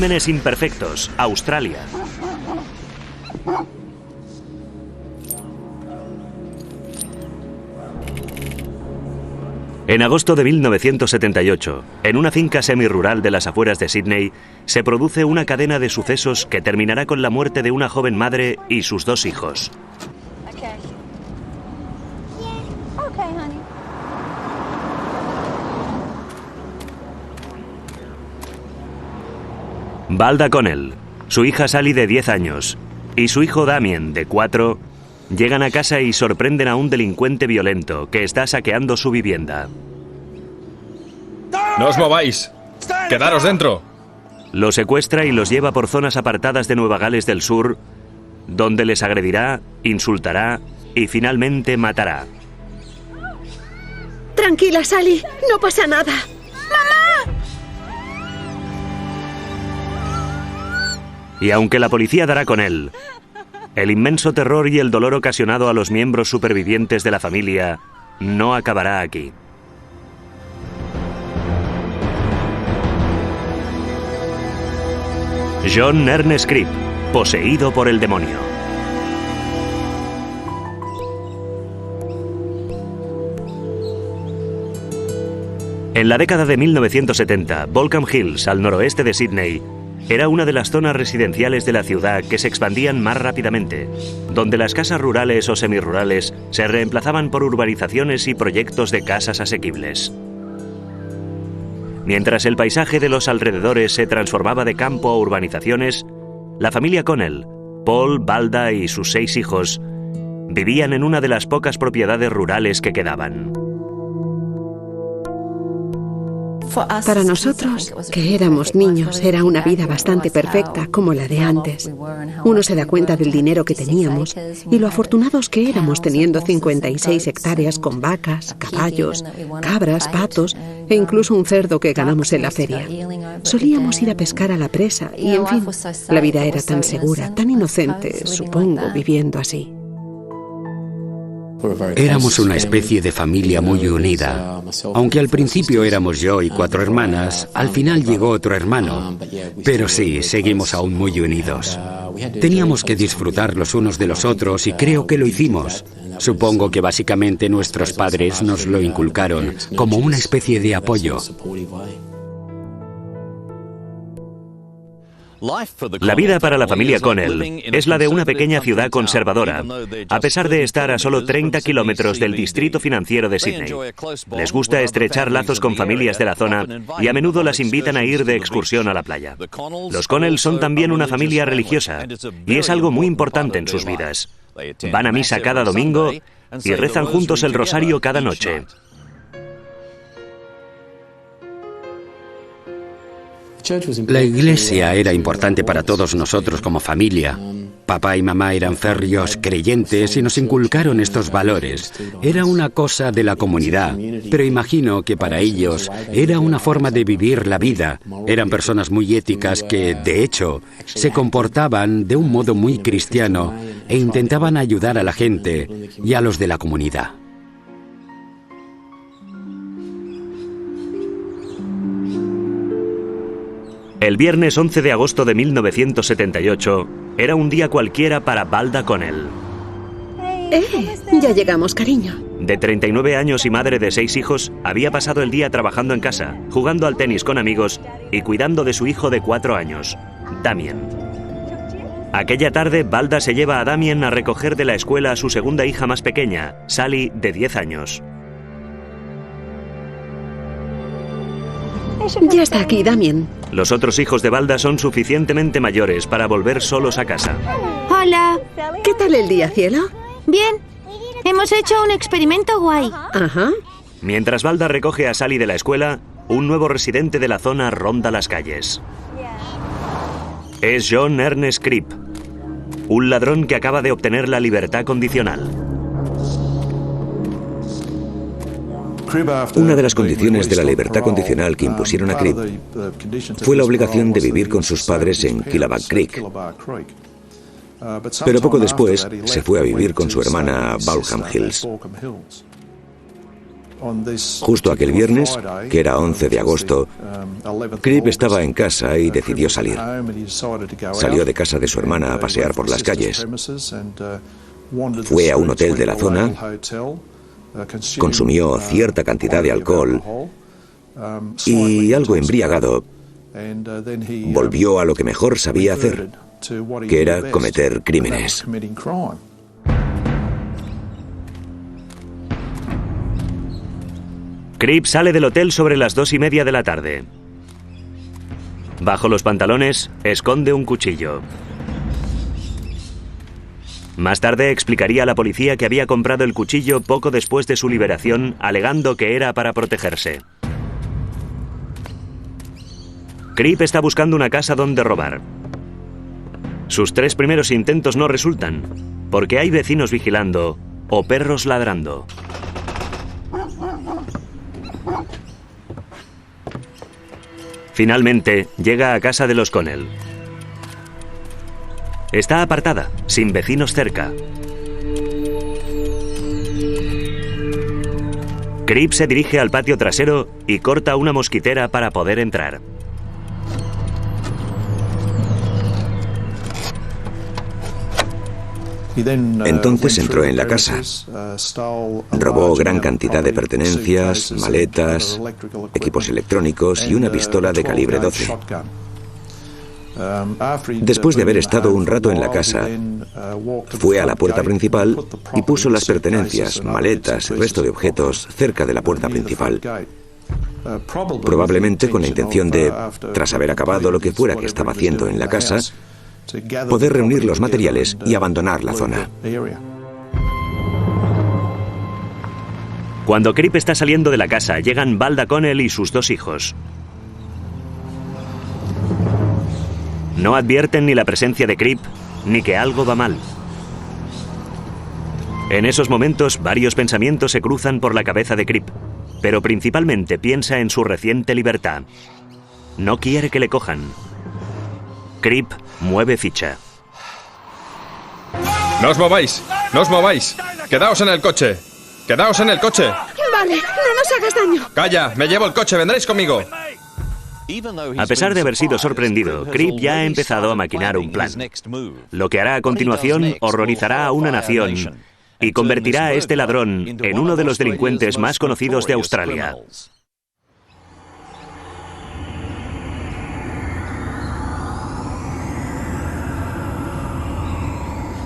Crímenes imperfectos, Australia. En agosto de 1978, en una finca semirural de las afueras de Sydney, se produce una cadena de sucesos que terminará con la muerte de una joven madre y sus 2 hijos. Valda Connell, su hija Sally de 10 años y su hijo Damien de 4 llegan a casa y sorprenden a un delincuente violento que está saqueando su vivienda. ¡No os mováis! ¡Quedaros dentro! Los secuestra y los lleva por zonas apartadas de Nueva Gales del Sur, donde les agredirá, insultará y finalmente matará. Tranquila, Sally, no pasa nada. Y aunque la policía dará con él, el inmenso terror y el dolor ocasionado a los miembros supervivientes de la familia no acabará aquí. John Ernest Cribb, poseído por el demonio. En la década de 1970, Baulkham Hills, al noroeste de Sydney, era una de las zonas residenciales de la ciudad que se expandían más rápidamente, donde las casas rurales o semirurales se reemplazaban por urbanizaciones y proyectos de casas asequibles. Mientras el paisaje de los alrededores se transformaba de campo a urbanizaciones, la familia Connell, Paul, Valda y sus 6 hijos, vivían en una de las pocas propiedades rurales que quedaban. Para nosotros, que éramos niños, era una vida bastante perfecta, como la de antes. Uno se da cuenta del dinero que teníamos y lo afortunados que éramos teniendo 56 hectáreas con vacas, caballos, cabras, patos e incluso un cerdo que ganamos en la feria. Solíamos ir a pescar a la presa y, en fin, la vida era tan segura, tan inocente, supongo, viviendo así. Éramos una especie de familia muy unida. Aunque al principio éramos yo y 4 hermanas, al final llegó otro hermano. Pero sí, seguimos aún muy unidos. Teníamos que disfrutar los unos de los otros y creo que lo hicimos. Supongo que básicamente nuestros padres nos lo inculcaron como una especie de apoyo. La vida para la familia Connell es la de una pequeña ciudad conservadora, a pesar de estar a solo 30 kilómetros del distrito financiero de Sydney. Les gusta estrechar lazos con familias de la zona y a menudo las invitan a ir de excursión a la playa. Los Connell son también una familia religiosa y es algo muy importante en sus vidas. Van a misa cada domingo y rezan juntos el rosario cada noche. La iglesia era importante para todos nosotros como familia. Papá y mamá eran férreos creyentes y nos inculcaron estos valores. Era una cosa de la comunidad, pero imagino que para ellos era una forma de vivir la vida. Eran personas muy éticas que, de hecho, se comportaban de un modo muy cristiano e intentaban ayudar a la gente y a los de la comunidad. El viernes 11 de agosto de 1978 era un día cualquiera para Valda Connell. Ya llegamos, cariño. De 39 años y madre de 6 hijos, había pasado el día trabajando en casa, jugando al tenis con amigos y cuidando de su hijo de 4 años, Damien. Aquella tarde, Valda se lleva a Damien a recoger de la escuela a su segunda hija más pequeña, Sally, de 10 años. Ya está aquí, Damien. Los otros hijos de Valda son suficientemente mayores para volver solos a casa. Hola. ¿Qué tal el día, cielo? Bien. Hemos hecho un experimento guay. Ajá. Mientras Valda recoge a Sally de la escuela, un nuevo residente de la zona ronda las calles. Es John Ernest Cribb, un ladrón que acaba de obtener la libertad condicional. Una de las condiciones de la libertad condicional que impusieron a Cribb fue la obligación de vivir con sus padres en Killaback Creek. Pero poco después se fue a vivir con su hermana a Baulkham Hills. Justo aquel viernes, que era 11 de agosto, Cripp estaba en casa y decidió salir. Salió de casa de su hermana a pasear por las calles. Fue a un hotel de la zona, consumió cierta cantidad de alcohol y, algo embriagado, volvió a lo que mejor sabía hacer, que era cometer crímenes. Cripp sale del hotel sobre las 2:30 de la tarde. Bajo los pantalones, esconde un cuchillo. Más tarde explicaría a la policía que había comprado el cuchillo poco después de su liberación, alegando que era para protegerse. Cripp está buscando una casa donde robar. Sus 3 primeros intentos no resultan, porque hay vecinos vigilando o perros ladrando. Finalmente, llega a casa de los Connell. Está apartada, sin vecinos cerca. Cripp se dirige al patio trasero y corta una mosquitera para poder entrar. Entonces entró en la casa. Robó gran cantidad de pertenencias, maletas, equipos electrónicos y una pistola de calibre 12. Después de haber estado un rato en la casa, fue a la puerta principal y puso las pertenencias, maletas y resto de objetos cerca de la puerta principal. Probablemente con la intención de, tras haber acabado lo que fuera que estaba haciendo en la casa, poder reunir los materiales y abandonar la zona. Cuando Cripp está saliendo de la casa, llegan Valda Connell y sus 2 hijos. No advierten ni la presencia de Cripp, ni que algo va mal. En esos momentos, varios pensamientos se cruzan por la cabeza de Cripp, pero principalmente piensa en su reciente libertad. No quiere que le cojan. Cripp mueve ficha. ¡No os mováis! ¡No os mováis! ¡Quedaos en el coche! ¡Quedaos en el coche! Vale, no nos hagas daño. ¡Calla! ¡Me llevo el coche! ¡Vendréis conmigo! A pesar de haber sido sorprendido, Cripp ya ha empezado a maquinar un plan. Lo que hará a continuación horrorizará a una nación y convertirá a este ladrón en uno de los delincuentes más conocidos de Australia.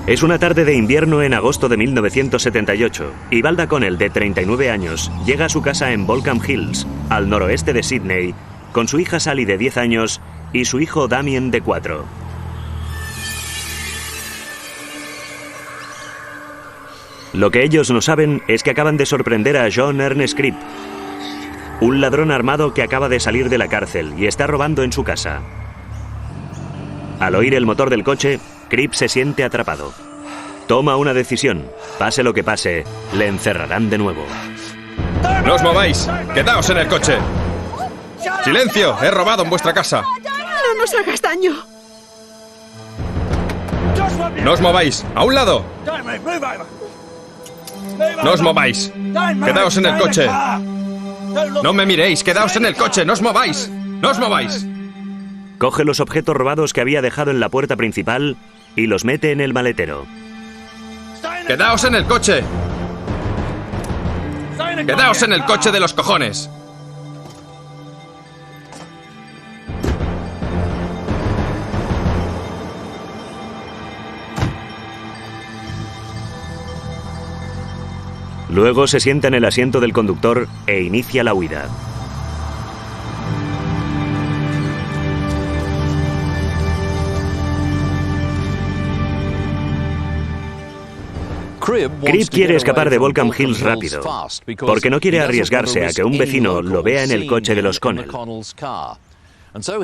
Es una tarde de invierno en agosto de 1978 y Valda Connell, de 39 años, llega a su casa en Baulkham Hills, al noroeste de Sydney, con su hija Sally, de 10 años, y su hijo Damien, de 4. Lo que ellos no saben es que acaban de sorprender a John Ernest Cripp, un ladrón armado que acaba de salir de la cárcel y está robando en su casa. Al oír el motor del coche, Cripp se siente atrapado. Toma una decisión. Pase lo que pase, le encerrarán de nuevo. ¡No os mováis! ¡Quedaos en el coche! ¡Silencio! ¡He robado en vuestra casa! No nos hagas daño. ¡No os mováis! ¡A un lado! ¡No os mováis! ¡Quedaos en el coche! ¡No me miréis! ¡Quedaos en el coche! ¡No os mováis! ¡No os mováis! Coge los objetos robados que había dejado en la puerta principal y los mete en el maletero. ¡Quedaos en el coche! ¡Quedaos en el coche de los cojones! Luego se sienta en el asiento del conductor e inicia la huida. Cripp quiere escapar de Baulkham Hills rápido, porque no quiere arriesgarse a que un vecino lo vea en el coche de los Connell.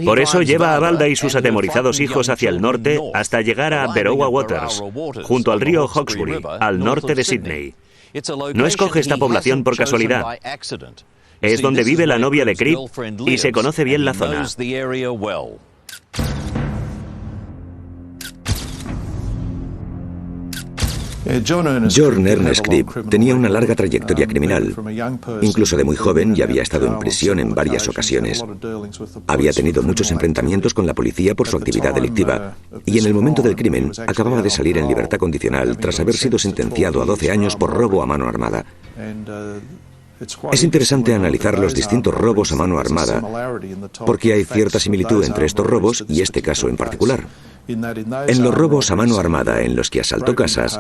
Por eso lleva a Valda y sus atemorizados hijos hacia el norte hasta llegar a Berowra Waters, junto al río Hawkesbury, al norte de Sydney. No escoge esta población por casualidad. Es donde vive la novia de Cripp y se conoce bien la zona. John Ernest Cribb tenía una larga trayectoria criminal. Incluso de muy joven ya había estado en prisión en varias ocasiones. Había tenido muchos enfrentamientos con la policía por su actividad delictiva y en el momento del crimen acababa de salir en libertad condicional tras haber sido sentenciado a 12 años por robo a mano armada. Es interesante analizar los distintos robos a mano armada porque hay cierta similitud entre estos robos y este caso en particular. En los robos a mano armada en los que asaltó casas,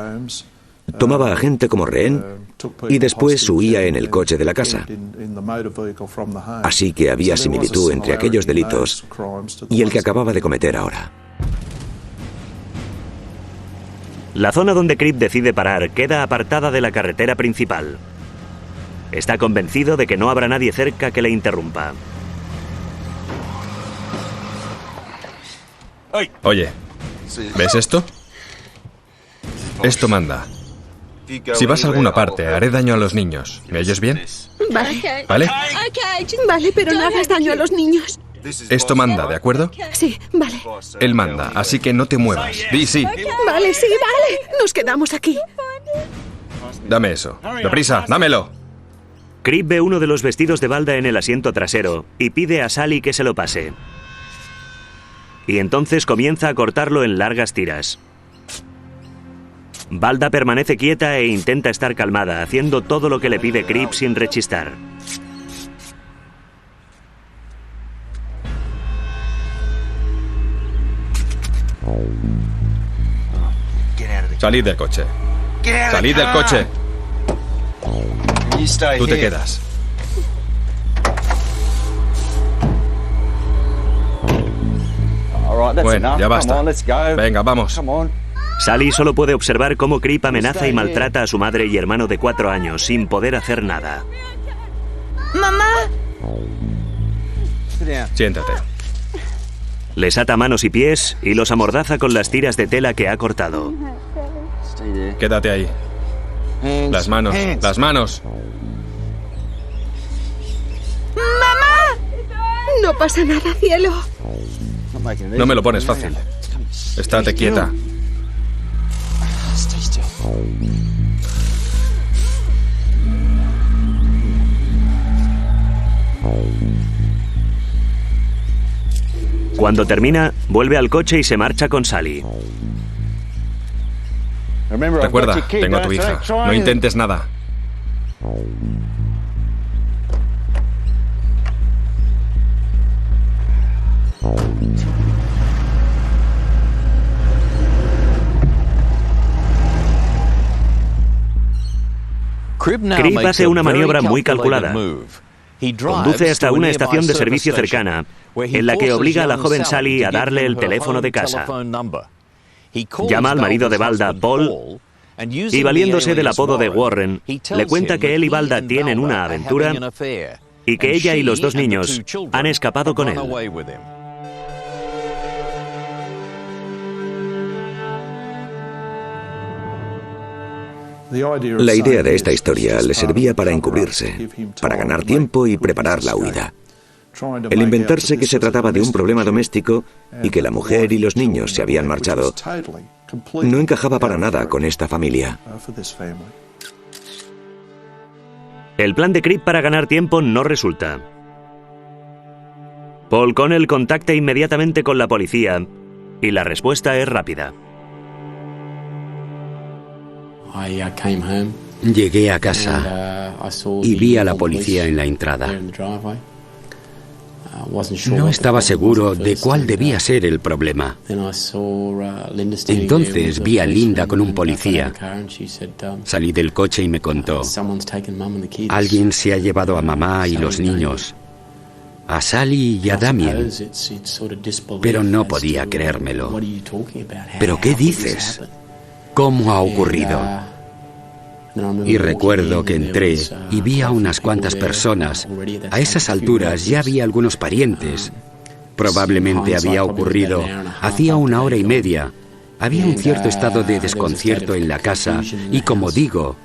tomaba a gente como rehén y después huía en el coche de la casa. Así que había similitud entre aquellos delitos y el que acababa de cometer ahora. La zona donde Cribb decide parar queda apartada de la carretera principal. Está convencido de que no habrá nadie cerca que le interrumpa. Oye, ¿ves esto? Esto manda. Si vas a alguna parte, haré daño a los niños. ¿Me oyes bien? Vale. ¿Vale? Vale, pero no hagas daño a los niños. Esto manda, ¿de acuerdo? Sí, vale. Él manda, así que no te muevas. Di sí. Vale, sí, vale. Nos quedamos aquí. Dame eso. Deprisa, dámelo. Cribb ve uno de los vestidos de Balda en el asiento trasero y pide a Sally que se lo pase. Y entonces comienza a cortarlo en largas tiras. Balda permanece quieta e intenta estar calmada, haciendo todo lo que le pide Cribb sin rechistar. Salid del coche. Salid del coche. Tú te quedas. Bueno, ya basta. Venga, vamos. Sally solo puede observar cómo Cribb amenaza y maltrata a su madre y hermano de 4 años, sin poder hacer nada. ¡Mamá! Siéntate. Les ata manos y pies y los amordaza con las tiras de tela que ha cortado. Quédate ahí. Las manos, las manos. No pasa nada, cielo. No me lo pones fácil. Estate quieta. Cuando termina, vuelve al coche y se marcha con Sally. Recuerda, tengo a tu hija. No intentes nada. Cribb hace una maniobra muy calculada. Conduce hasta una estación de servicio cercana, en la que obliga a la joven Sally a darle el teléfono de casa. Llama al marido de Balda, Paul, y valiéndose del apodo de Warren, le cuenta que él y Balda tienen una aventura y que ella y los 2 niños han escapado con él. La idea de esta historia le servía para encubrirse, para ganar tiempo y preparar la huida. El inventarse que se trataba de un problema doméstico y que la mujer y los niños se habían marchado no encajaba para nada con esta familia. El plan de Cribb para ganar tiempo no resulta. Paul Connell contacta inmediatamente con la policía y la respuesta es rápida. Llegué a casa y vi a la policía en la entrada. No estaba seguro de cuál debía ser el problema. Entonces vi a Linda con un policía. Salí del coche y me contó: alguien se ha llevado a mamá y los niños, a Sally y a Damien. Pero no podía creérmelo. ¿Pero qué dices? ¿Cómo ha ocurrido? Y recuerdo que entré y vi a unas cuantas personas. A esas alturas ya había algunos parientes. Probablemente había ocurrido hacía 1 hora y media. Había un cierto estado de desconcierto en la casa y, como digo,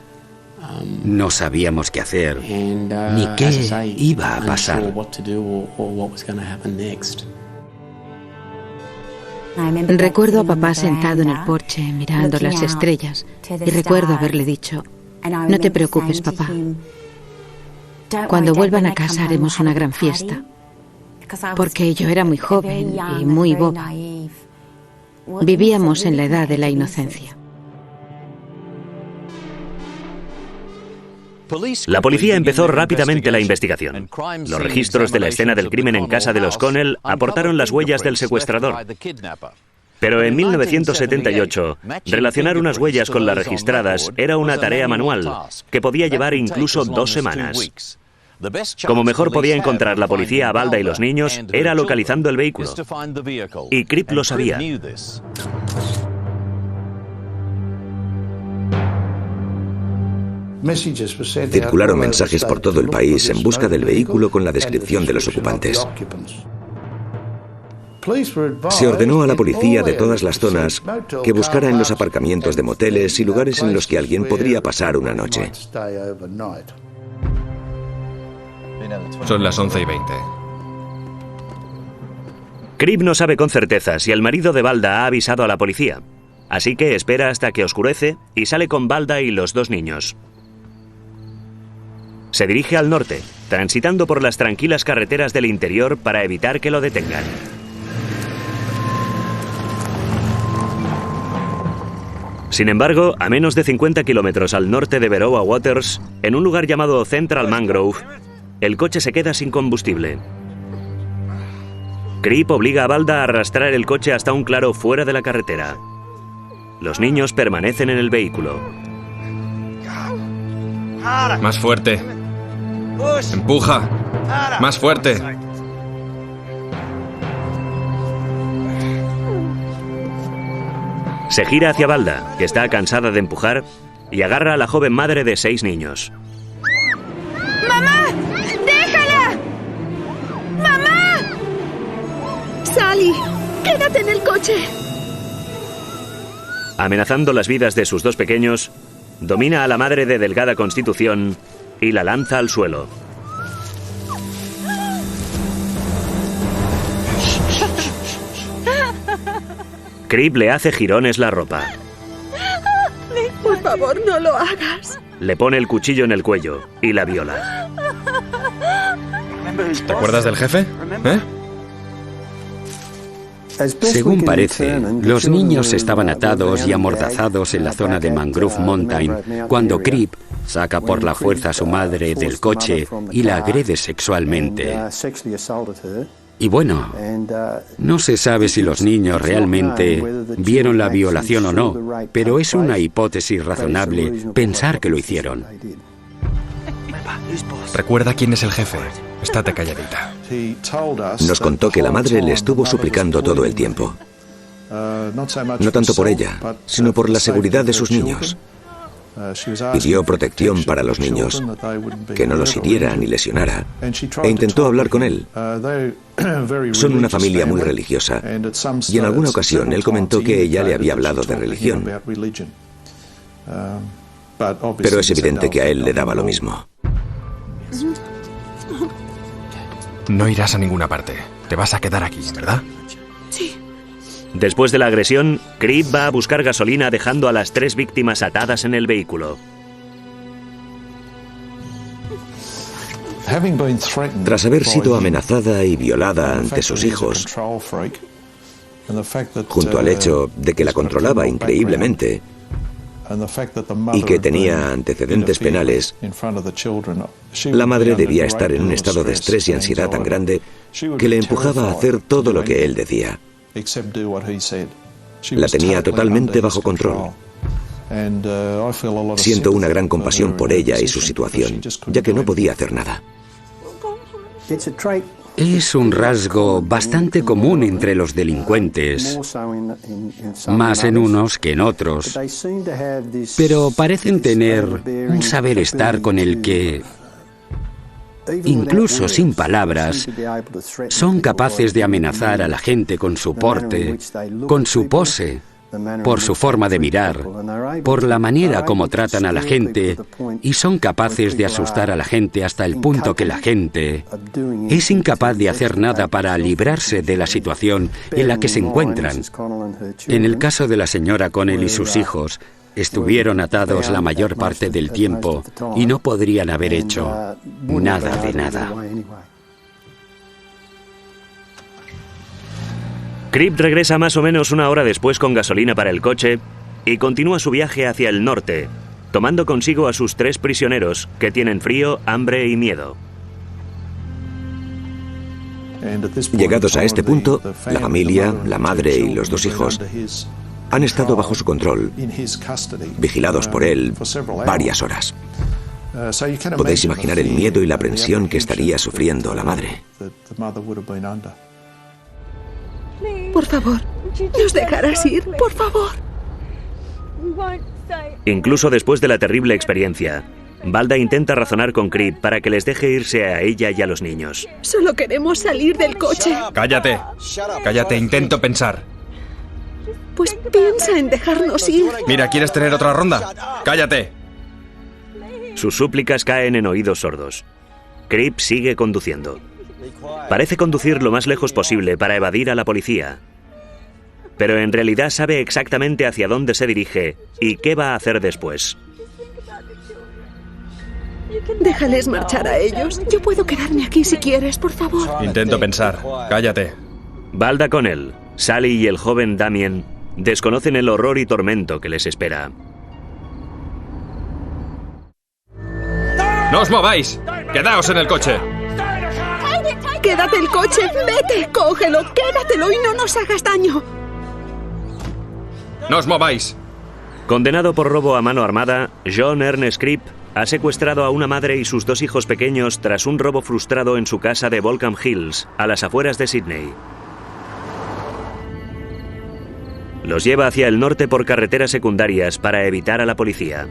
no sabíamos qué hacer ni qué iba a pasar. Recuerdo a papá sentado en el porche mirando las estrellas y recuerdo haberle dicho: no te preocupes, papá. Cuando vuelvan a casa haremos una gran fiesta. Porque yo era muy joven y muy boba. Vivíamos en la edad de la inocencia. La policía empezó rápidamente la investigación. Los registros de la escena del crimen en casa de los Connell aportaron las huellas del secuestrador. Pero en 1978, relacionar unas huellas con las registradas era una tarea manual, que podía llevar incluso 2 semanas. Como mejor podía encontrar la policía a Balda y los niños era localizando el vehículo. Y Cribb lo sabía. Circularon mensajes por todo el país en busca del vehículo con la descripción de los ocupantes. Se ordenó a la policía de todas las zonas que buscara en los aparcamientos de moteles y lugares en los que alguien podría pasar una noche. Son las 11:20. Cribb no sabe con certeza si el marido de Balda ha avisado a la policía, así que espera hasta que oscurece y sale con Balda y los 2 niños. Se dirige al norte, transitando por las tranquilas carreteras del interior para evitar que lo detengan. Sin embargo, a menos de 50 kilómetros al norte de Berowra Waters, en un lugar llamado Central Mangrove, el coche se queda sin combustible. Cribb obliga a Balda a arrastrar el coche hasta un claro fuera de la carretera. Los niños permanecen en el vehículo. Más fuerte. Empuja. Más fuerte. Se gira hacia Balda, que está cansada de empujar, y agarra a la joven madre de 6 niños. ¡Mamá! ¡Déjala! ¡Mamá! ¡Sally! ¡Quédate en el coche! Amenazando las vidas de sus 2 pequeños, domina a la madre de delgada constitución y la lanza al suelo. Cribb le hace jirones la ropa. Por favor, no lo hagas. Le pone el cuchillo en el cuello y la viola. ¿Te acuerdas del jefe? ¿Eh? Según parece, los niños estaban atados y amordazados en la zona de Mangrove Mountain cuando Cribb saca por la fuerza a su madre del coche y la agrede sexualmente. Y bueno, no se sabe si los niños realmente vieron la violación o no, pero es una hipótesis razonable pensar que lo hicieron. Recuerda quién es el jefe. Estate calladita. Nos contó que la madre le estuvo suplicando todo el tiempo. No tanto por ella, sino por la seguridad de sus niños. Pidió protección para los niños, que no los hiriera ni lesionara, e intentó hablar con él. Son una familia muy religiosa, y en alguna ocasión él comentó que ella le había hablado de religión. Pero es evidente que a él le daba lo mismo. No irás a ninguna parte. Te vas a quedar aquí, ¿verdad? Sí. Después de la agresión, Cribb va a buscar gasolina dejando a las 3 víctimas atadas en el vehículo. Tras haber sido amenazada y violada ante sus hijos, junto al hecho de que la controlaba increíblemente y que tenía antecedentes penales, la madre debía estar en un estado de estrés y ansiedad tan grande que le empujaba a hacer todo lo que él decía. La tenía totalmente bajo control. Siento una gran compasión por ella y su situación, ya que no podía hacer nada. Es un rasgo bastante común entre los delincuentes, más en unos que en otros, pero parecen tener un saber estar con el que, incluso sin palabras, son capaces de amenazar a la gente con su porte, con su pose por su forma de mirar, por la manera como tratan a la gente, y son capaces de asustar a la gente hasta el punto que la gente es incapaz de hacer nada para librarse de la situación en la que se encuentran. En el caso de la señora Connell y sus hijos, estuvieron atados la mayor parte del tiempo y no podrían haber hecho nada de nada. Cripp regresa más o menos una hora después con gasolina para el coche y continúa su viaje hacia el norte, tomando consigo a sus 3 prisioneros que tienen frío, hambre y miedo. Llegados a este punto, la familia, la madre y los 2 hijos han estado bajo su control, vigilados por él varias horas. Podéis imaginar el miedo y la aprensión que estaría sufriendo la madre. Por favor, ¿nos dejarás ir? Por favor. Incluso después de la terrible experiencia, Valda intenta razonar con Cripp para que les deje irse a ella y a los niños. Solo queremos salir del coche. ¡Cállate! ¡Cállate! Intento pensar. Pues piensa en dejarnos ir. Mira, ¿quieres tener otra ronda? ¡Cállate! Sus súplicas caen en oídos sordos. Cripp sigue conduciendo. Parece conducir lo más lejos posible para evadir a la policía. Pero en realidad sabe exactamente hacia dónde se dirige y qué va a hacer después. Déjales marchar a ellos. Yo puedo quedarme aquí si quieres, por favor. Intento pensar. Cállate. Valda Connell, Sally y el joven Damien desconocen el horror y tormento que les espera. ¡No os mováis! ¡Quedaos en el coche! ¡Quédate el coche! ¡Vete! ¡Cógelo! ¡Quédatelo y no nos hagas daño! ¡No os mováis! Condenado por robo a mano armada, John Ernest Cripp ha secuestrado a una madre y sus 2 hijos pequeños tras un robo frustrado en su casa de Volcam Hills, a las afueras de Sydney. Los lleva hacia el norte por carreteras secundarias para evitar a la policía.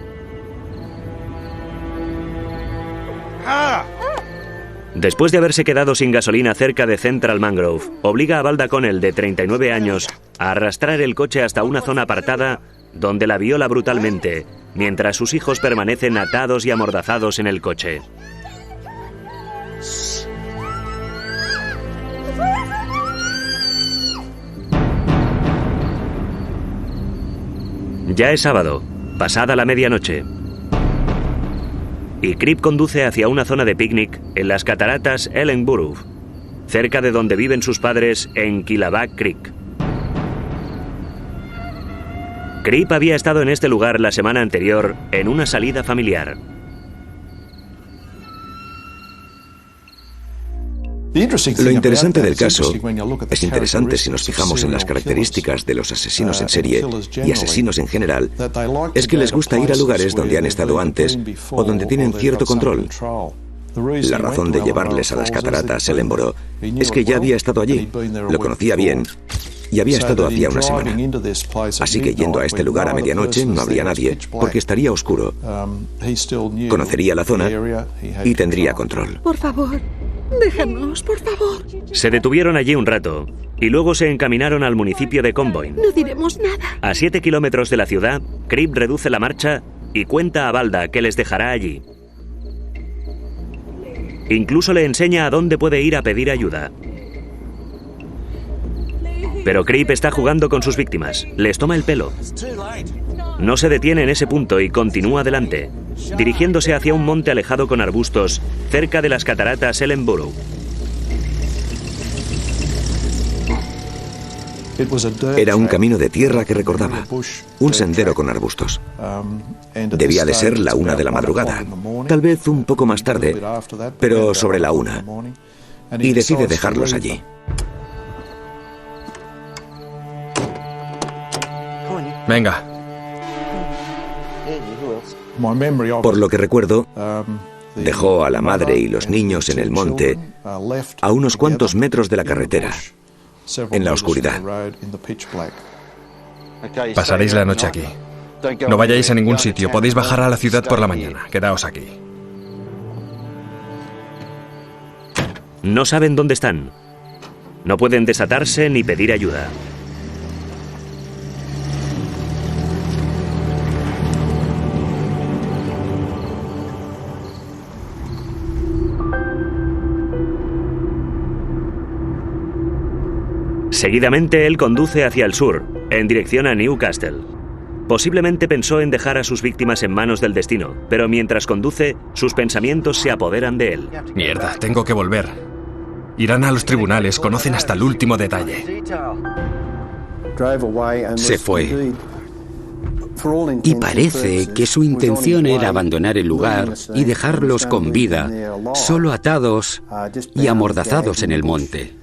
Después de haberse quedado sin gasolina cerca de Central Mangrove, obliga a Valda Connell, de 39 años, a arrastrar el coche hasta una zona apartada donde la viola brutalmente, mientras sus hijos permanecen atados y amordazados en el coche. Ya es sábado, pasada la medianoche. Y Cripp conduce hacia una zona de picnic en las cataratas Ellenborough, cerca de donde viven sus padres en Killaback Creek. Cripp había estado en este lugar la semana anterior en una salida familiar. Lo interesante del caso es interesante si nos fijamos en las características de los asesinos en serie y asesinos en general, es que les gusta ir a lugares donde han estado antes o donde tienen cierto control. La razón de llevarles a las cataratas Ellenborough es que ya había estado allí, lo conocía bien y había estado hacía una semana. Así que yendo a este lugar a medianoche no habría nadie porque estaría oscuro. Conocería la zona y tendría control. Por favor, déjanos, por favor. Se detuvieron allí un rato y luego se encaminaron al municipio de Comboyne. No diremos nada. A 7 kilómetros de la ciudad, Cripp reduce la marcha y cuenta a Valda que les dejará allí. Incluso le enseña a dónde puede ir a pedir ayuda. Pero Cripp está jugando con sus víctimas. Les toma el pelo. No se detiene en ese punto y continúa adelante, dirigiéndose hacia un monte alejado con arbustos, cerca de las cataratas Ellenborough. Era un camino de tierra que recordaba, un sendero con arbustos. Debía de ser la 1 de la madrugada, tal vez un poco más tarde, pero sobre la 1. Y decide dejarlos allí. Venga. Por lo que recuerdo, dejó a la madre y los niños en el monte a unos cuantos metros de la carretera, en la oscuridad. Pasaréis la noche aquí. No vayáis a ningún sitio. Podéis bajar a la ciudad por la mañana. Quedaos aquí. No saben dónde están. No pueden desatarse ni pedir ayuda. Seguidamente él conduce hacia el sur, en dirección a Newcastle. Posiblemente pensó en dejar a sus víctimas en manos del destino, pero mientras conduce, sus pensamientos se apoderan de él. Mierda, tengo que volver. Irán a los tribunales, conocen hasta el último detalle. Se fue. Y parece que su intención era abandonar el lugar y dejarlos con vida, solo atados y amordazados en el monte.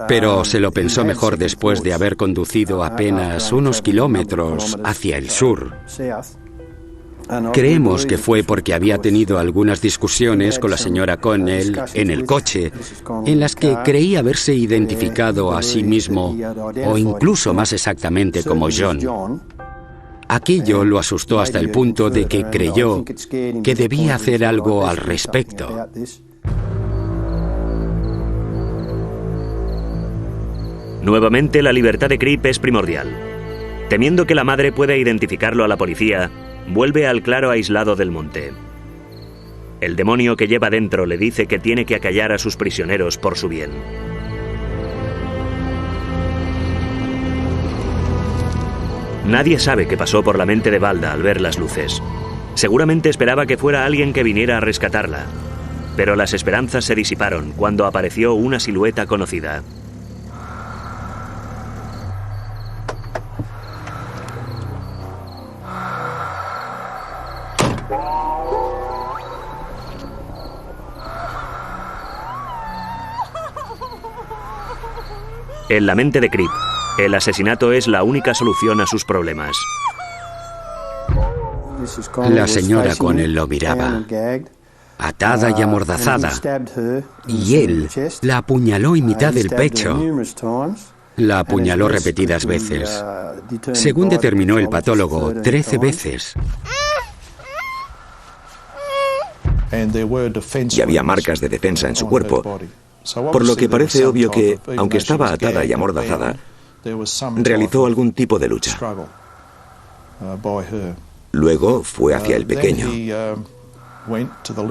Pero se lo pensó mejor después de haber conducido apenas unos kilómetros hacia el sur. Creemos que fue porque había tenido algunas discusiones con la señora Connell en el coche, en las que creía haberse identificado a sí mismo, o incluso más exactamente como John. Aquello lo asustó hasta el punto de que creyó que debía hacer algo al respecto. Nuevamente, la libertad de Cripp es primordial. Temiendo que la madre pueda identificarlo a la policía, vuelve al claro aislado del monte. El demonio que lleva dentro le dice que tiene que acallar a sus prisioneros por su bien. Nadie sabe qué pasó por la mente de Valda al ver las luces. Seguramente esperaba que fuera alguien que viniera a rescatarla. Pero las esperanzas se disiparon cuando apareció una silueta conocida. En la mente de Cripp, el asesinato es la única solución a sus problemas. La señora Connell lo miraba, atada y amordazada, y él la apuñaló en mitad del pecho. La apuñaló repetidas veces. Según determinó el patólogo, 13 veces. Y había marcas de defensa en su cuerpo, por lo que parece obvio que, aunque estaba atada y amordazada, realizó algún tipo de lucha. Luego fue hacia el pequeño,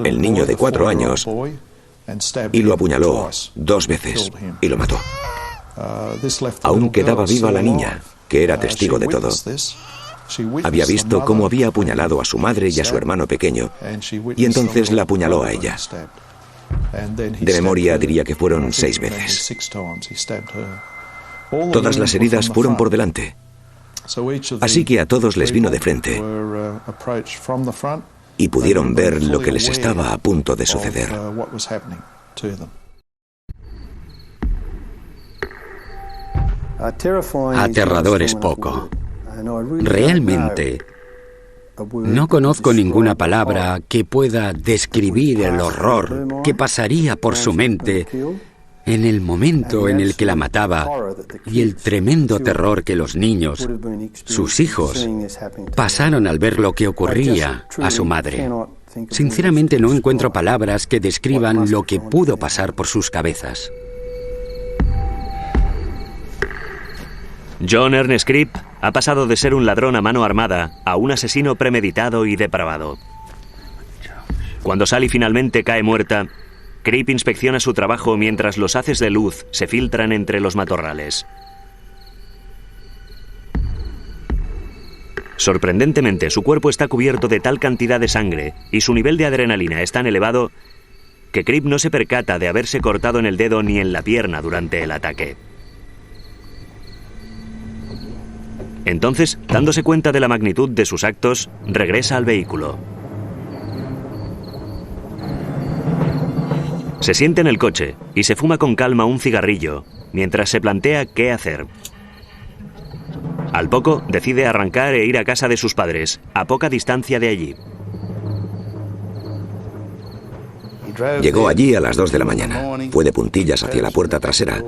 el niño de 4 años, y lo apuñaló 2 veces y lo mató. Aún quedaba viva la niña, que era testigo de todo. Había visto cómo había apuñalado a su madre y a su hermano pequeño, y entonces la apuñaló a ella. De memoria diría que fueron 6 veces. Todas las heridas fueron por delante, así que a todos les vino de frente y pudieron ver lo que les estaba a punto de suceder. Aterrador es poco. Realmente, no conozco ninguna palabra que pueda describir el horror que pasaría por su mente en el momento en el que la mataba y el tremendo terror que los niños, sus hijos, pasaron al ver lo que ocurría a su madre. Sinceramente no encuentro palabras que describan lo que pudo pasar por sus cabezas. John Ernest Cripp ha pasado de ser un ladrón a mano armada a un asesino premeditado y depravado. Cuando Sally finalmente cae muerta, Cripp inspecciona su trabajo mientras los haces de luz se filtran entre los matorrales. Sorprendentemente, su cuerpo está cubierto de tal cantidad de sangre y su nivel de adrenalina es tan elevado que Cripp no se percata de haberse cortado en el dedo ni en la pierna durante el ataque. Entonces, dándose cuenta de la magnitud de sus actos, regresa al vehículo. Se sienta en el coche y se fuma con calma un cigarrillo, mientras se plantea qué hacer. Al poco, decide arrancar e ir a casa de sus padres, a poca distancia de allí. Llegó allí a las 2 de la mañana. Fue de puntillas hacia la puerta trasera.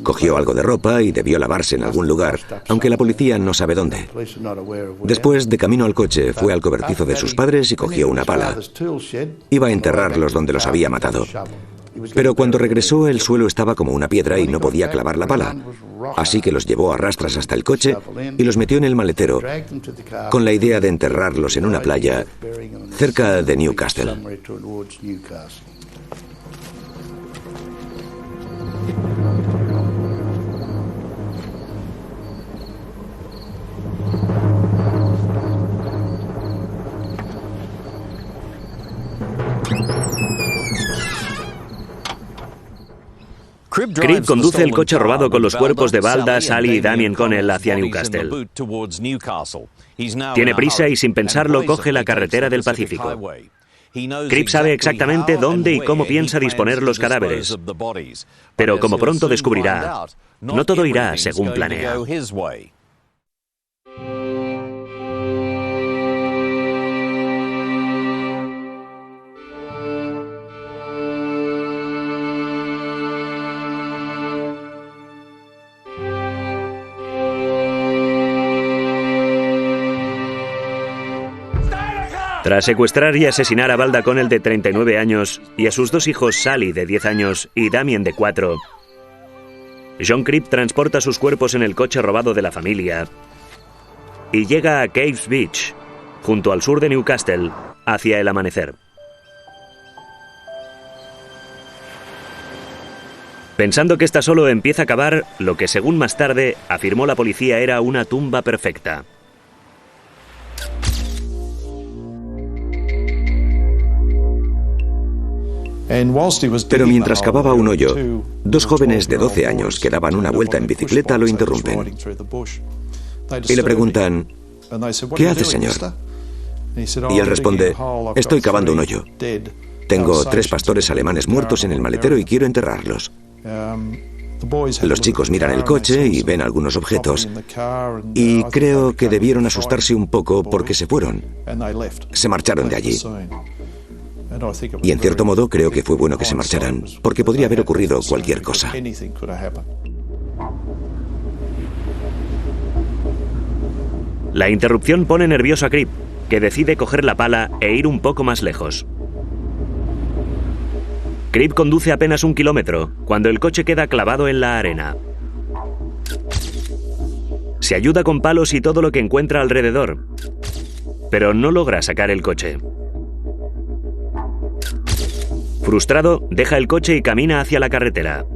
Cogió algo de ropa y debió lavarse en algún lugar, aunque la policía no sabe dónde. Después, de camino al coche, fue al cobertizo de sus padres y cogió una pala. Iba a enterrarlos donde los había matado. Pero cuando regresó, el suelo estaba como una piedra y no podía clavar la pala. Así que los llevó a rastras hasta el coche y los metió en el maletero, con la idea de enterrarlos en una playa cerca de Newcastle. Cribb conduce el coche robado con los cuerpos de Valda, Sally y Damien Connell hacia Newcastle. Tiene prisa y sin pensarlo coge la carretera del Pacífico. Cribb sabe exactamente dónde y cómo piensa disponer los cadáveres. Pero como pronto descubrirá, no todo irá según planea. Tras secuestrar y asesinar a Valda Connell de 39 años y a sus dos hijos Sally de 10 años y Damien de 4, John Cribb transporta sus cuerpos en el coche robado de la familia y llega a Caves Beach, junto al sur de Newcastle, hacia el amanecer. Pensando que esta solo empieza a cavar lo que, según más tarde, afirmó la policía era una tumba perfecta. Pero mientras cavaba un hoyo, dos jóvenes de 12 años que daban una vuelta en bicicleta lo interrumpen. Y le preguntan, ¿qué hace, señor? Y él responde, estoy cavando un hoyo. Tengo 3 pastores alemanes muertos en el maletero y quiero enterrarlos. Los chicos miran el coche y ven algunos objetos. Y creo que debieron asustarse un poco porque se fueron. Se marcharon de allí. Y en cierto modo creo que fue bueno que se marcharan, porque podría haber ocurrido cualquier cosa. La interrupción pone nervioso a Cribb, que decide coger la pala e ir un poco más lejos. Cribb conduce apenas 1 kilómetro, cuando el coche queda clavado en la arena. Se ayuda con palos y todo lo que encuentra alrededor, pero no logra sacar el coche. Frustrado, deja el coche y camina hacia la carretera.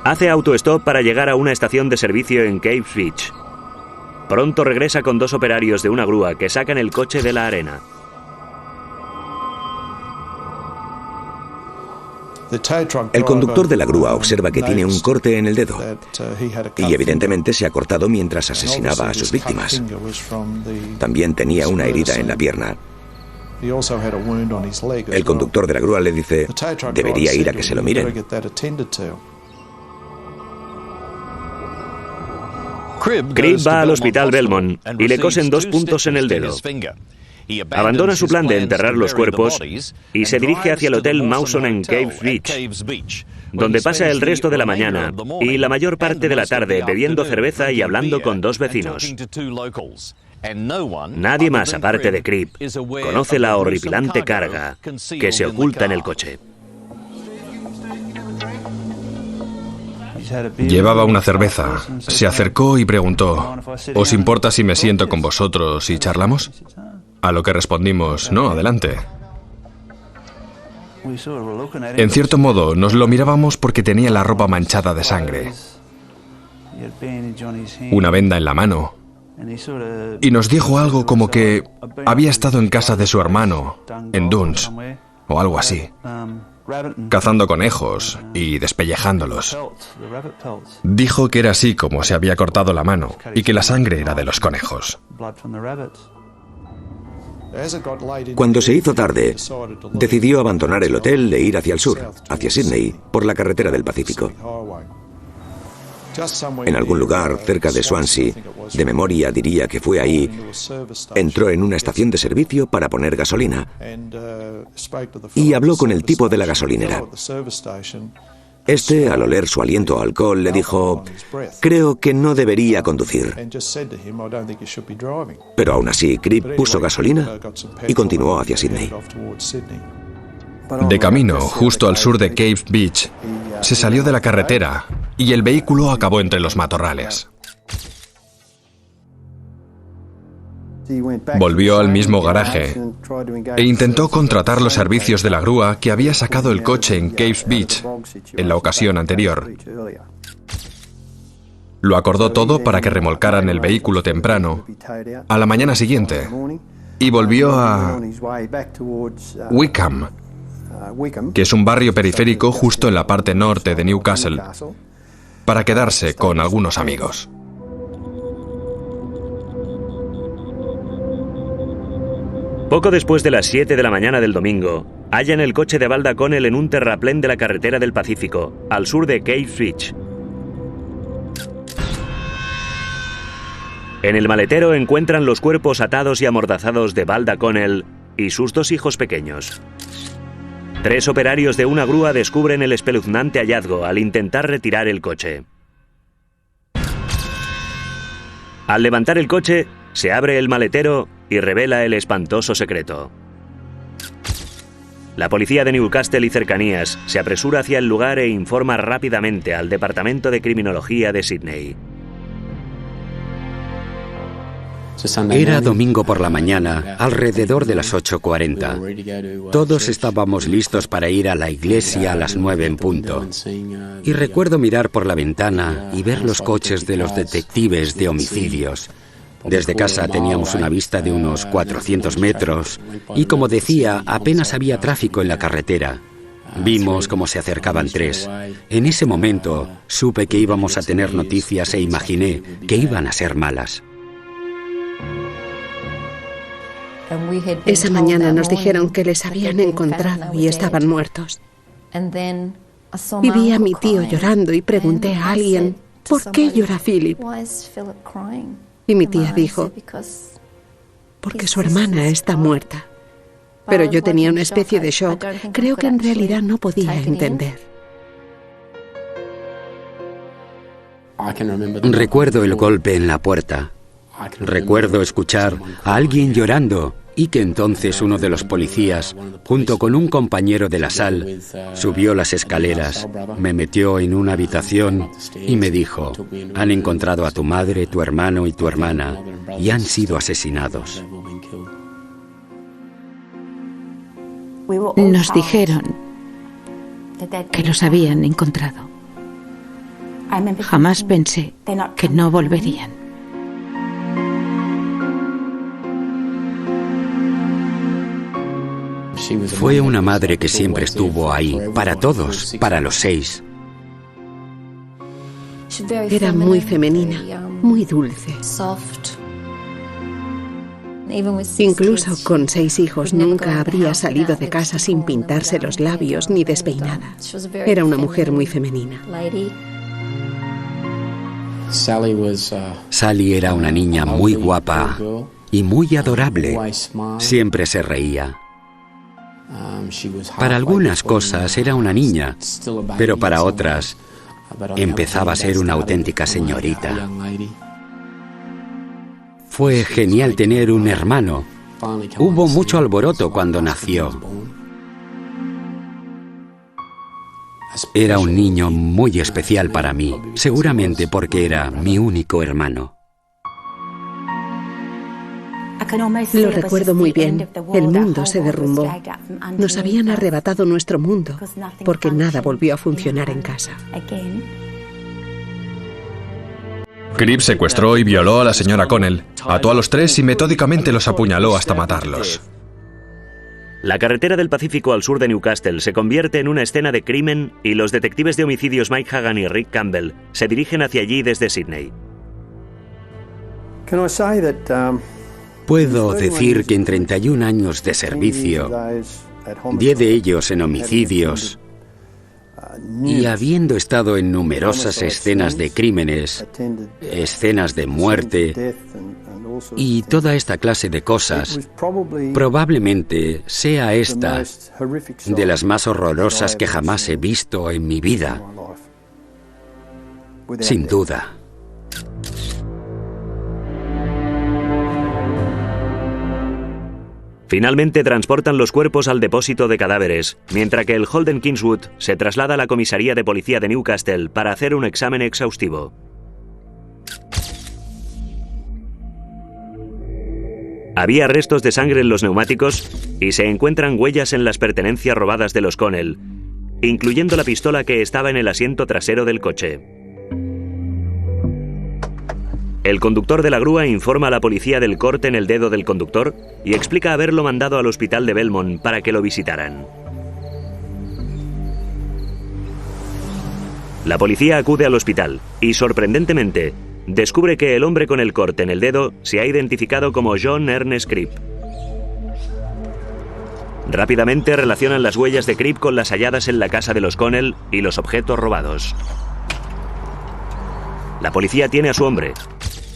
Hace autostop para llegar a una estación de servicio en Caves Beach. Pronto regresa con 2 operarios de una grúa que sacan el coche de la arena. El conductor de la grúa observa que tiene un corte en el dedo y evidentemente se ha cortado mientras asesinaba a sus víctimas. También tenía una herida en la pierna. El conductor de la grúa le dice, debería ir a que se lo miren. Cribb va al hospital Belmont y le cosen 2 puntos en el dedo. Abandona su plan de enterrar los cuerpos y se dirige hacia el Hotel Mawson en Caves Beach, donde pasa el resto de la mañana y la mayor parte de la tarde bebiendo cerveza y hablando con 2 vecinos. Nadie más, aparte de Cribb, conoce la horripilante carga que se oculta en el coche. Llevaba una cerveza. Se acercó y preguntó, ¿os importa si me siento con vosotros y charlamos? A lo que respondimos, no, adelante. En cierto modo, nos lo mirábamos porque tenía la ropa manchada de sangre, una venda en la mano, y nos dijo algo como que había estado en casa de su hermano, en Duns, o algo así, cazando conejos y despellejándolos. Dijo que era así como se había cortado la mano y que la sangre era de los conejos. Cuando se hizo tarde, decidió abandonar el hotel e ir hacia el sur, hacia Sydney, por la carretera del Pacífico. En algún lugar cerca de Swansea, de memoria diría que fue ahí, entró en una estación de servicio para poner gasolina y habló con el tipo de la gasolinera. Este, al oler su aliento a alcohol, le dijo, creo que no debería conducir. Pero aún así, Cribb puso gasolina y continuó hacia Sydney. De camino, justo al sur de Caves Beach, se salió de la carretera y el vehículo acabó entre los matorrales. Volvió al mismo garaje e intentó contratar los servicios de la grúa que había sacado el coche en Caves Beach en la ocasión anterior. Lo acordó todo para que remolcaran el vehículo temprano, a la mañana siguiente, y volvió a Wickham, que es un barrio periférico justo en la parte norte de Newcastle, para quedarse con algunos amigos. Poco después de las 7 de la mañana del domingo, hallan el coche de Valda Connell en un terraplén de la carretera del Pacífico, al sur de Cape Beach. En el maletero encuentran los cuerpos atados y amordazados de Valda Connell y sus 2 hijos pequeños. 3 operarios de una grúa descubren el espeluznante hallazgo al intentar retirar el coche. Al levantar el coche, se abre el maletero y revela el espantoso secreto. La policía de Newcastle y cercanías se apresura hacia el lugar e informa rápidamente al Departamento de Criminología de Sydney. Era domingo por la mañana, alrededor de las 8:40. Todos estábamos listos para ir a la iglesia a las 9 en punto. Y recuerdo mirar por la ventana y ver los coches de los detectives de homicidios. Desde casa teníamos una vista de unos 400 metros y, como decía, apenas había tráfico en la carretera. Vimos cómo se acercaban 3. En ese momento supe que íbamos a tener noticias e imaginé que iban a ser malas. Esa mañana nos dijeron que les habían encontrado y estaban muertos. Y vi a mi tío llorando y pregunté a alguien, ¿por qué llora Philip? Y mi tía dijo, porque su hermana está muerta. Pero yo tenía una especie de shock. Creo que en realidad no podía entender. Recuerdo el golpe en la puerta. Recuerdo escuchar a alguien llorando y que entonces uno de los policías, junto con un compañero de la sal, subió las escaleras, me metió en una habitación y me dijo, han encontrado a tu madre, tu hermano y tu hermana y han sido asesinados. Nos dijeron que los habían encontrado. Jamás pensé que no volverían. Fue una madre que siempre estuvo ahí, para todos, para los 6. Era muy femenina, muy dulce. Incluso con 6 hijos nunca habría salido de casa sin pintarse los labios ni despeinada. Era una mujer muy femenina. Sally era una niña muy guapa y muy adorable. Siempre se reía. Para algunas cosas era una niña, pero para otras empezaba a ser una auténtica señorita. Fue genial tener un hermano. Hubo mucho alboroto cuando nació. Era un niño muy especial para mí, seguramente porque era mi único hermano. Lo recuerdo muy bien. El mundo se derrumbó. Nos habían arrebatado nuestro mundo, porque nada volvió a funcionar en casa. Cribb secuestró y violó a la señora Connell, ató a los 3 y metódicamente los apuñaló hasta matarlos. La carretera del Pacífico al sur de Newcastle se convierte en una escena de crimen y los detectives de homicidios Mike Hagan y Rick Campbell se dirigen hacia allí desde Sydney. Puedo decir que en 31 años de servicio, 10 de ellos en homicidios, y habiendo estado en numerosas escenas de crímenes, escenas de muerte y toda esta clase de cosas, probablemente sea esta de las más horrorosas que jamás he visto en mi vida. Sin duda. Finalmente transportan los cuerpos al depósito de cadáveres, mientras que el Holden Kingswood se traslada a la comisaría de policía de Newcastle para hacer un examen exhaustivo. Había restos de sangre en los neumáticos y se encuentran huellas en las pertenencias robadas de los Connell, incluyendo la pistola que estaba en el asiento trasero del coche. El conductor de la grúa informa a la policía del corte en el dedo del conductor y explica haberlo mandado al hospital de Belmont para que lo visitaran. La policía acude al hospital y, sorprendentemente, descubre que el hombre con el corte en el dedo se ha identificado como John Ernest Cribb. Rápidamente relacionan las huellas de Cribb con las halladas en la casa de los Connell y los objetos robados. La policía tiene a su hombre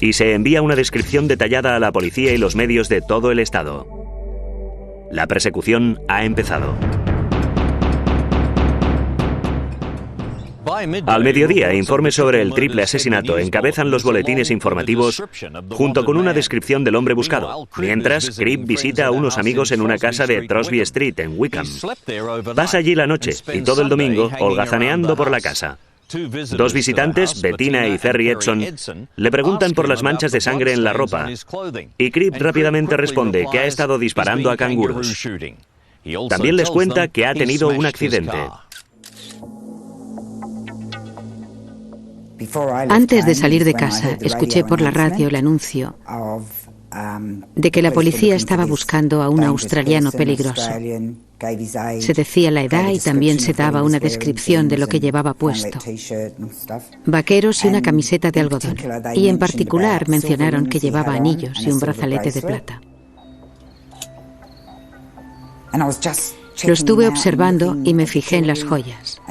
y se envía una descripción detallada a la policía y los medios de todo el estado. La persecución ha empezado. Al mediodía, informes sobre el triple asesinato encabezan los boletines informativos junto con una descripción del hombre buscado, mientras Cribb visita a unos amigos en una casa de Crosby Street, en Wickham. Pasa allí la noche y todo el domingo holgazaneando por la casa. Dos visitantes, Bettina y Ferry Edson, le preguntan por las manchas de sangre en la ropa y Cribb rápidamente responde que ha estado disparando a canguros. También les cuenta que ha tenido un accidente. Antes de salir de casa, escuché por la radio el anuncio de que la policía estaba buscando a un australiano peligroso. Se decía la edad y también se daba una descripción de lo que llevaba puesto. Vaqueros y una camiseta de algodón. Y en particular mencionaron que llevaba anillos y un brazalete de plata. Lo estuve observando y me fijé en las joyas.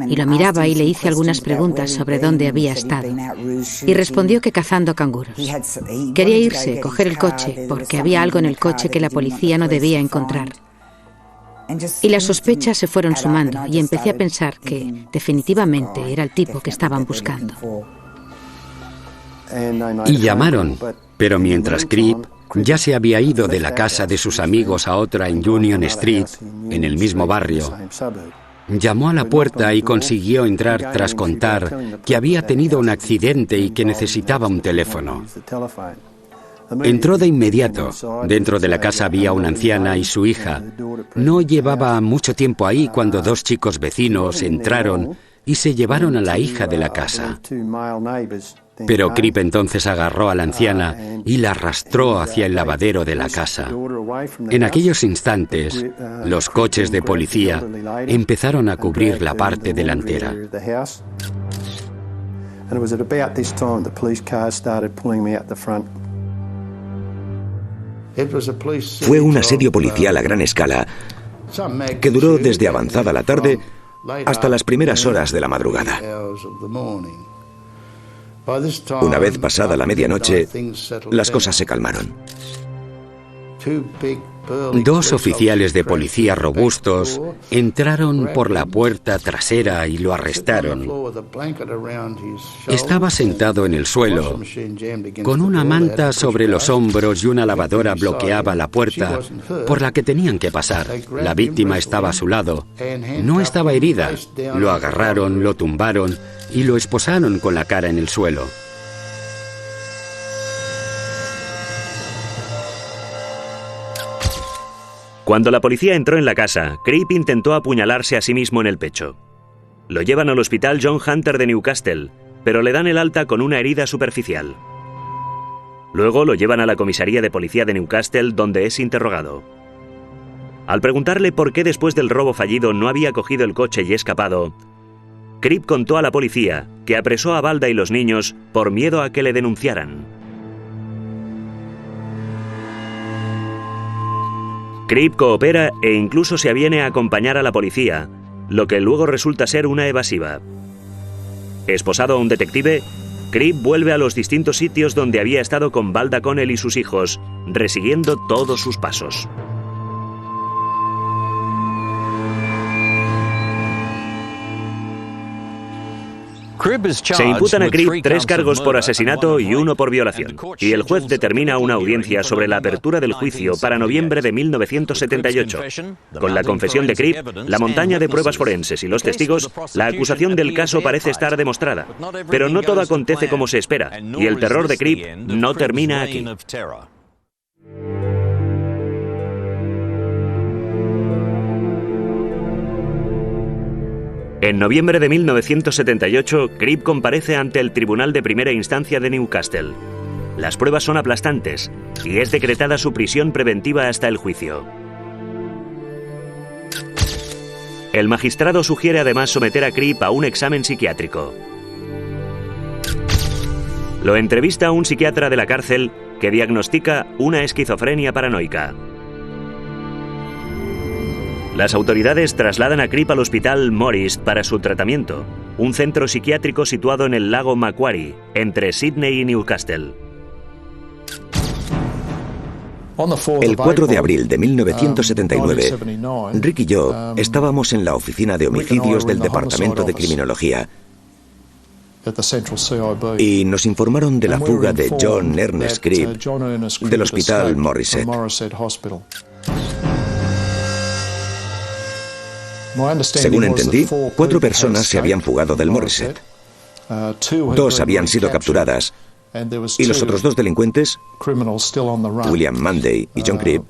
Y lo miraba y le hice algunas preguntas sobre dónde había estado. Y respondió que cazando canguros. Quería irse, coger el coche, porque había algo en el coche que la policía no debía encontrar. Y las sospechas se fueron sumando y empecé a pensar que definitivamente era el tipo que estaban buscando. Y llamaron, pero mientras Cribb ya se había ido de la casa de sus amigos a otra en Union Street, en el mismo barrio, llamó a la puerta y consiguió entrar tras contar que había tenido un accidente y que necesitaba un teléfono. Entró de inmediato. Dentro de la casa había una anciana y su hija. No llevaba mucho tiempo ahí cuando dos chicos vecinos entraron y se llevaron a la hija de la casa. Pero Cribb entonces agarró a la anciana y la arrastró hacia el lavadero de la casa. En aquellos instantes, los coches de policía empezaron a cubrir la parte delantera. Fue un asedio policial a gran escala que duró desde avanzada la tarde hasta las primeras horas de la madrugada. Una vez pasada la medianoche, las cosas se calmaron. Dos oficiales de policía robustos entraron por la puerta trasera y lo arrestaron. Estaba sentado en el suelo, con una manta sobre los hombros y una lavadora bloqueaba la puerta por la que tenían que pasar. La víctima estaba a su lado. No estaba herida. Lo agarraron, lo tumbaron y lo esposaron con la cara en el suelo. Cuando la policía entró en la casa, Cribb intentó apuñalarse a sí mismo en el pecho. Lo llevan al hospital John Hunter de Newcastle, pero le dan el alta con una herida superficial. Luego lo llevan a la comisaría de policía de Newcastle, donde es interrogado. Al preguntarle por qué después del robo fallido no había cogido el coche y escapado, Cribb contó a la policía que apresó a Balda y los niños por miedo a que le denunciaran. Cribb coopera e incluso se aviene a acompañar a la policía, lo que luego resulta ser una evasiva. Esposado a un detective, Cribb vuelve a los distintos sitios donde había estado con Balda Connell y sus hijos, resiguiendo todos sus pasos. Se imputan a Cribb 3 cargos por asesinato y 1 por violación, y el juez determina una audiencia sobre la apertura del juicio para noviembre de 1978. Con la confesión de Cribb, la montaña de pruebas forenses y los testigos, la acusación del caso parece estar demostrada. Pero no todo acontece como se espera, y el terror de Cribb no termina aquí. En noviembre de 1978, Cribb comparece ante el Tribunal de Primera Instancia de Newcastle. Las pruebas son aplastantes y es decretada su prisión preventiva hasta el juicio. El magistrado sugiere además someter a Cribb a un examen psiquiátrico. Lo entrevista un psiquiatra de la cárcel que diagnostica una esquizofrenia paranoica. Las autoridades trasladan a Cribb al hospital Morris para su tratamiento, un centro psiquiátrico situado en el lago Macquarie, entre Sydney y Newcastle. El 4 de abril de 1979, Rick y yo estábamos en la oficina de homicidios del Departamento de Criminología y nos informaron de la fuga de John Ernest Cribb del hospital Morisset. Según entendí, 4 personas se habían fugado del Morisset. 2 habían sido capturadas y los otros 2 delincuentes, William Munday y John Cribb,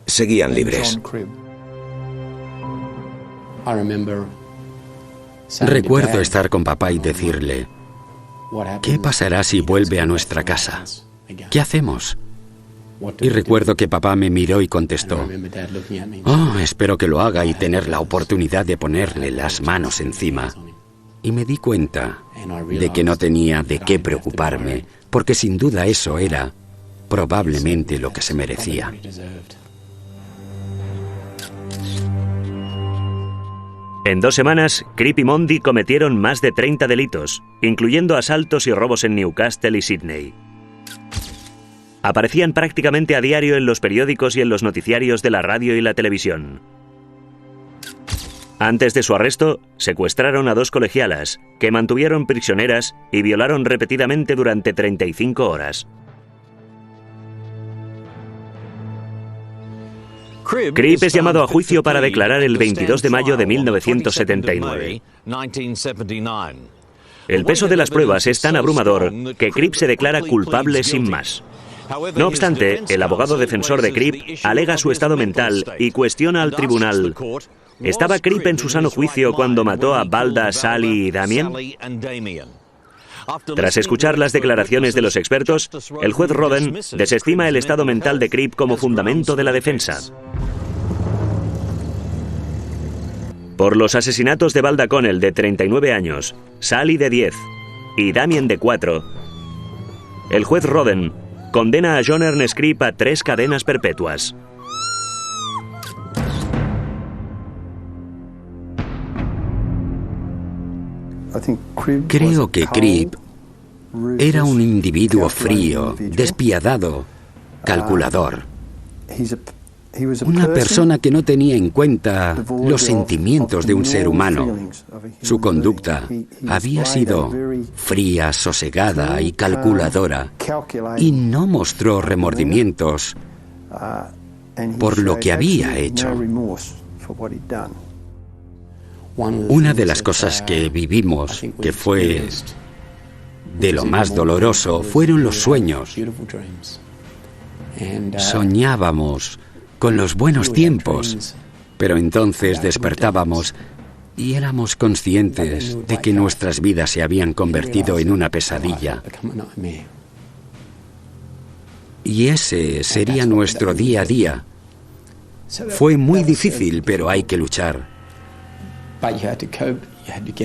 seguían libres. Recuerdo estar con papá y decirle, ¿qué pasará si vuelve a nuestra casa? ¿Qué hacemos? Y recuerdo que papá me miró y contestó, «Oh, espero que lo haga y tener la oportunidad de ponerle las manos encima». Y me di cuenta de que no tenía de qué preocuparme, porque sin duda eso era probablemente lo que se merecía. En 2 semanas, Cribb y Munday cometieron más de 30 delitos, incluyendo asaltos y robos en Newcastle y Sydney. Aparecían prácticamente a diario en los periódicos y en los noticiarios de la radio y la televisión. Antes de su arresto, secuestraron a 2 colegialas, que mantuvieron prisioneras y violaron repetidamente durante 35 horas. Cribb es llamado a juicio para declarar el 22 de mayo de 1979. El peso de las pruebas es tan abrumador que Cribb se declara culpable sin más. No obstante, el abogado defensor de Cribb alega su estado mental y cuestiona al tribunal: ¿estaba Cribb en su sano juicio cuando mató a Balda, Sally y Damien? Tras escuchar las declaraciones de los expertos, el juez Roden desestima el estado mental de Cribb como fundamento de la defensa. Por los asesinatos de Balda Connell, de 39 años, Sally, de 10, y Damien, de 4, el juez Roden condena a John Ernest Cribb a 3 cadenas perpetuas. Creo que Cribb era un individuo frío, despiadado, calculador. Una persona que no tenía en cuenta los sentimientos de un ser humano. Su conducta había sido fría, sosegada y calculadora, y no mostró remordimientos por lo que había hecho. Una de las cosas que vivimos, que fue de lo más doloroso, fueron los sueños. Soñábamos con los buenos tiempos, pero entonces despertábamos y éramos conscientes de que nuestras vidas se habían convertido en una pesadilla. Y ese sería nuestro día a día. Fue muy difícil, pero hay que luchar.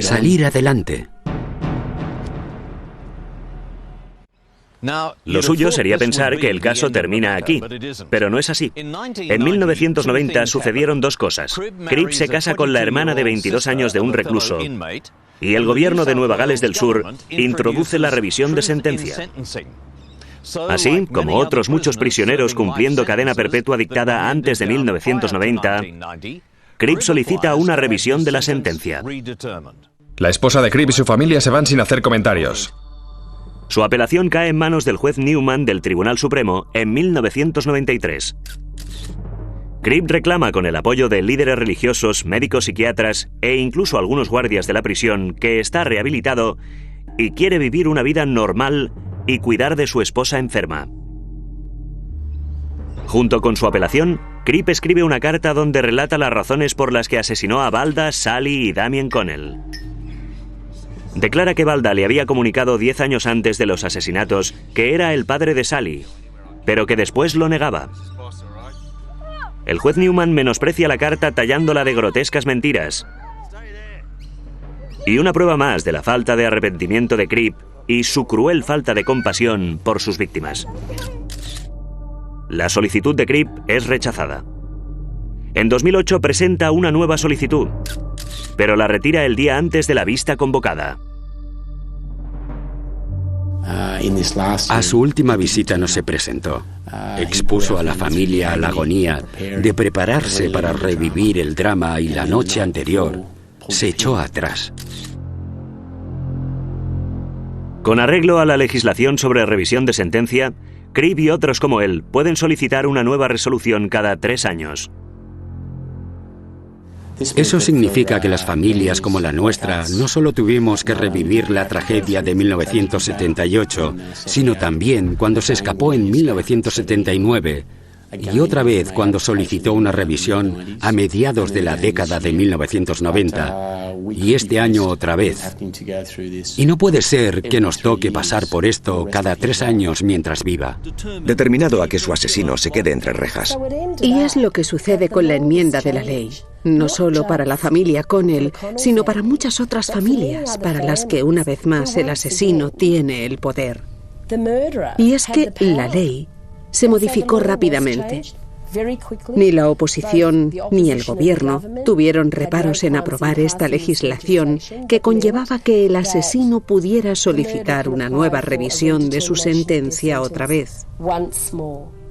Salir adelante. Lo suyo sería pensar que el caso termina aquí, pero no es así. En 1990 sucedieron 2 cosas. Cribb se casa con la hermana de 22 años de un recluso, y el gobierno de Nueva Gales del Sur introduce la revisión de sentencia. Así como otros muchos prisioneros cumpliendo cadena perpetua dictada antes de 1990, Cribb solicita una revisión de la sentencia. La esposa de Cribb y su familia se van sin hacer comentarios. Su apelación cae en manos del juez Newman del Tribunal Supremo en 1993. Cribb reclama, con el apoyo de líderes religiosos, médicos, psiquiatras e incluso algunos guardias de la prisión, que está rehabilitado y quiere vivir una vida normal y cuidar de su esposa enferma. Junto con su apelación, Cripp escribe una carta donde relata las razones por las que asesinó a Valda, Sally y Damien Connell. Declara que Valda le había comunicado 10 años antes de los asesinatos que era el padre de Sally, pero que después lo negaba. El juez Newman menosprecia la carta tallándola de grotescas mentiras. Y una prueba más de la falta de arrepentimiento de Cripp y su cruel falta de compasión por sus víctimas. La solicitud de Cripp es rechazada. En 2008 presenta una nueva solicitud, pero la retira el día antes de la vista convocada. A su última visita no se presentó. Expuso a la familia a la agonía de prepararse para revivir el drama y la noche anterior se echó atrás. Con arreglo a la legislación sobre revisión de sentencia, Cripp y otros como él pueden solicitar una nueva resolución cada 3 años. Eso significa que las familias como la nuestra no solo tuvimos que revivir la tragedia de 1978, sino también cuando se escapó en 1979 y otra vez cuando solicitó una revisión a mediados de la década de 1990 y este año otra vez. Y no puede ser que nos toque pasar por esto cada 3 años mientras viva. Determinado a que su asesino se quede entre rejas. Y es lo que sucede con la enmienda de la ley. No solo para la familia Connell, sino para muchas otras familias, para las que una vez más el asesino tiene el poder. Y es que la ley se modificó rápidamente. Ni la oposición ni el gobierno tuvieron reparos en aprobar esta legislación que conllevaba que el asesino pudiera solicitar una nueva revisión de su sentencia otra vez.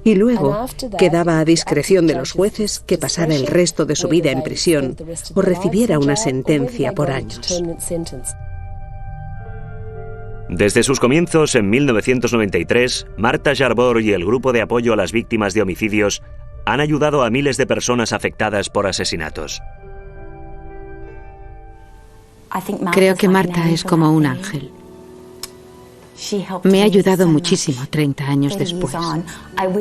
Y luego quedaba a discreción de los jueces que pasara el resto de su vida en prisión o recibiera una sentencia por años. Desde sus comienzos en 1993, Martha Yarborough y el grupo de apoyo a las víctimas de homicidios han ayudado a miles de personas afectadas por asesinatos. Creo que Martha es como un ángel. Me ha ayudado muchísimo 30 años después.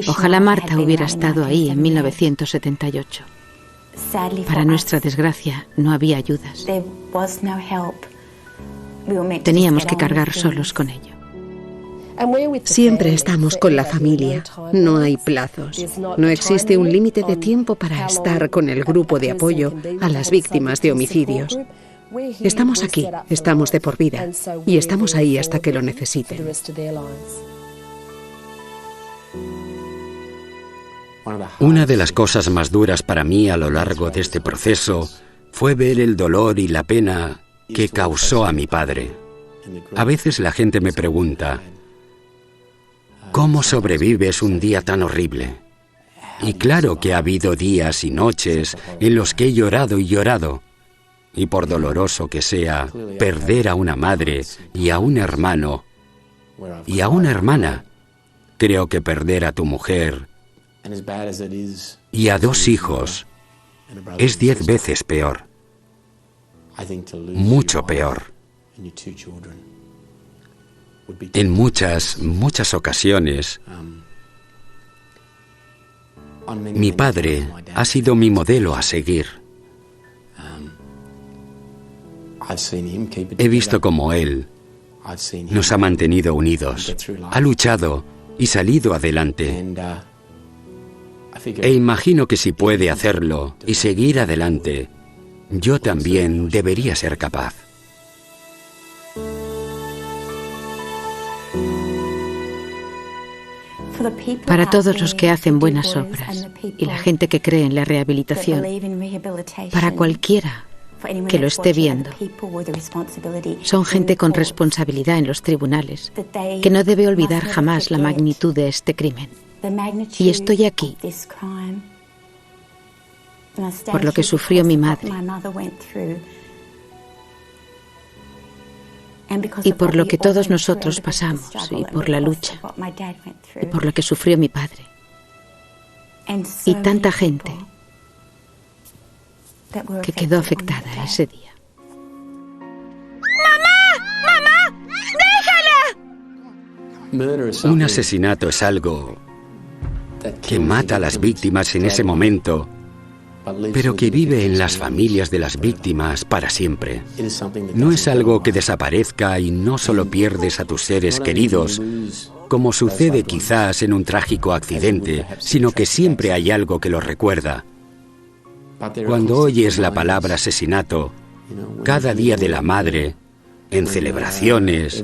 Ojalá Martha hubiera estado ahí en 1978. Para nuestra desgracia, no había ayudas. Teníamos que cargar solos con ello. Siempre estamos con la familia. No hay plazos. No existe un límite de tiempo para estar con el grupo de apoyo a las víctimas de homicidios. Estamos aquí, estamos de por vida, y estamos ahí hasta que lo necesiten. Una de las cosas más duras para mí a lo largo de este proceso fue ver el dolor y la pena que causó a mi padre. A veces la gente me pregunta, ¿cómo sobrevives un día tan horrible? Y claro que ha habido días y noches en los que he llorado y llorado. Y por doloroso que sea, perder a una madre y a un hermano y a una hermana, creo que perder a tu mujer y a 2 hijos es 10 veces peor. Mucho peor. En muchas ocasiones, mi padre ha sido mi modelo a seguir. He visto cómo él nos ha mantenido unidos, ha luchado y salido adelante. E imagino que si puede hacerlo y seguir adelante, yo también debería ser capaz. Para todos los que hacen buenas obras y la gente que cree en la rehabilitación, para cualquiera que lo esté viendo, son gente con responsabilidad en los tribunales, que no debe olvidar jamás la magnitud de este crimen. Y estoy aquí por lo que sufrió mi madre y por lo que todos nosotros pasamos y por la lucha y por lo que sufrió mi padre y tanta gente que quedó afectada ese día. Un asesinato es algo que mata a las víctimas en ese momento, pero que vive en las familias de las víctimas para siempre. No es algo que desaparezca y no solo pierdes a tus seres queridos, como sucede quizás en un trágico accidente, sino que siempre hay algo que lo recuerda. Cuando oyes la palabra asesinato, cada día de la madre, en celebraciones,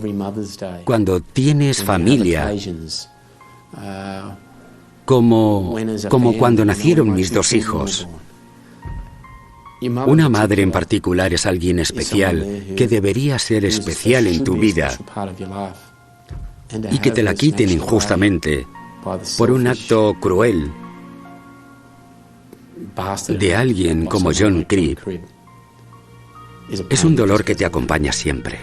cuando tienes familia, como cuando nacieron mis 2 hijos. Una madre en particular es alguien especial, que debería ser especial en tu vida, y que te la quiten injustamente por un acto cruel de alguien como John Cribb es un dolor que te acompaña siempre.